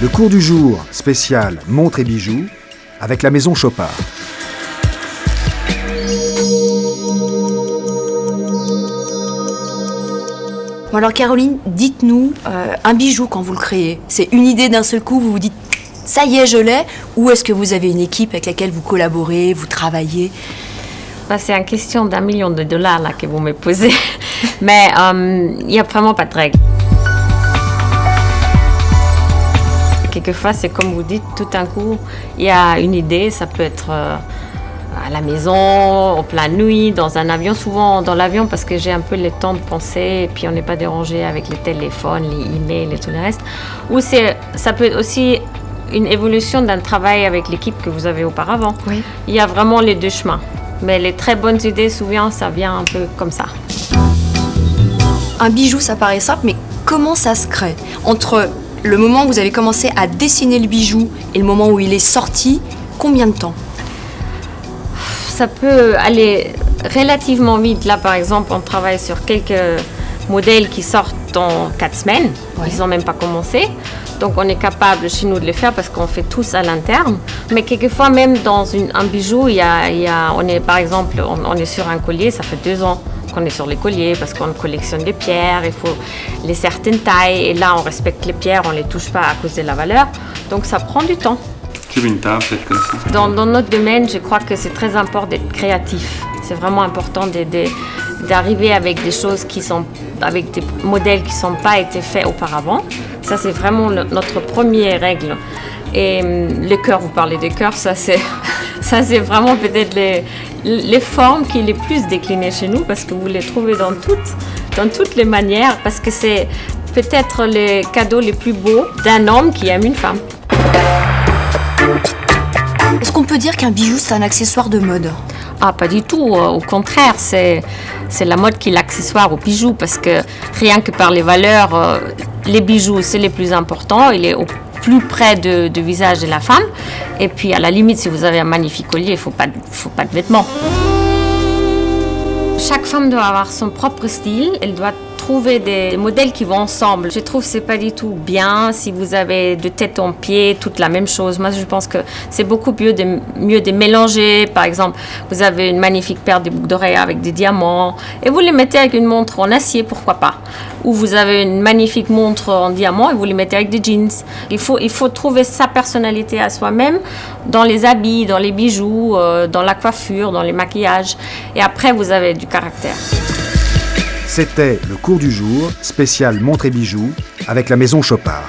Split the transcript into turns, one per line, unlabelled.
Le cours du jour spécial montres et bijoux avec la maison Chopard.
Bon alors Caroline, dites-nous, un bijou quand vous le créez, c'est une idée d'un seul coup, vous vous dites ça y est je l'ai, ou est-ce que vous avez une équipe avec laquelle vous collaborez, vous travaillez?
C'est une question $1 million là que vous me posez, mais il n'y a vraiment pas de règle. Quelquefois, c'est comme vous dites, tout d'un coup, il y a une idée, ça peut être à la maison, en pleine nuit, dans un avion, souvent dans l'avion parce que j'ai un peu le temps de penser et puis on n'est pas dérangé avec les téléphones, les emails et tout le reste. Ou ça peut être aussi une évolution d'un travail avec l'équipe que vous avez auparavant.
Oui.
Il y a vraiment les deux chemins. Mais les très bonnes idées, souvent, ça vient un peu comme ça.
Un bijou, ça paraît simple, mais comment ça se crée? Entre le moment où vous avez commencé à dessiner le bijou et le moment où il est sorti, combien de temps?
Ça peut aller relativement vite. Là, par exemple, on travaille sur quelques modèles qui sortent dans 4 semaines.
Ouais.
Ils n'ont même pas commencé. Donc, on est capable chez nous de les faire parce qu'on fait tous à l'interne. Mais quelquefois, même dans un bijou, on est, par exemple, on est sur un collier, ça fait 2 ans qu'on est sur les colliers parce qu'on collectionne les pierres, il faut les certaines tailles. Et là, on respecte les pierres, on ne les touche pas à cause de la valeur. Donc, ça prend du temps.
Tu veux une table, peut-être comme ça.
Dans notre domaine, je crois que c'est très important d'être créatif. C'est vraiment important d'arriver avec des choses avec des modèles qui n'ont pas été faits auparavant. Ça, c'est vraiment notre première règle. Et le cœur, vous parlez des cœurs, ça c'est vraiment peut-être les formes qui sont les plus déclinées chez nous parce que vous les trouvez dans toutes les manières parce que c'est peut-être les cadeaux les plus beaux d'un homme qui aime une femme.
Est-ce qu'on peut dire qu'un bijou, c'est un accessoire de mode?
Ah, pas du tout. Au contraire, c'est la mode qui est l'accessoire au bijou parce que rien que par les valeurs, les bijoux, c'est les plus importants. Il est au plus près du visage de la femme. Et puis, à la limite, si vous avez un magnifique collier, il faut pas de vêtements. Chaque femme doit avoir son propre style. Elle doit trouver des modèles qui vont ensemble. Je trouve que c'est pas du tout bien si vous avez de tête en pied toute la même chose. Moi, je pense que c'est beaucoup mieux de mélanger. Par exemple, vous avez une magnifique paire de boucles d'oreilles avec des diamants et vous les mettez avec une montre en acier, pourquoi pas. Ou vous avez une magnifique montre en diamant et vous les mettez avec des jeans. Il faut trouver sa personnalité à soi-même dans les habits, dans les bijoux, dans la coiffure, dans les maquillages. Et après, vous avez du caractère.
C'était le cours du jour spécial montres et bijoux avec la maison Chopard.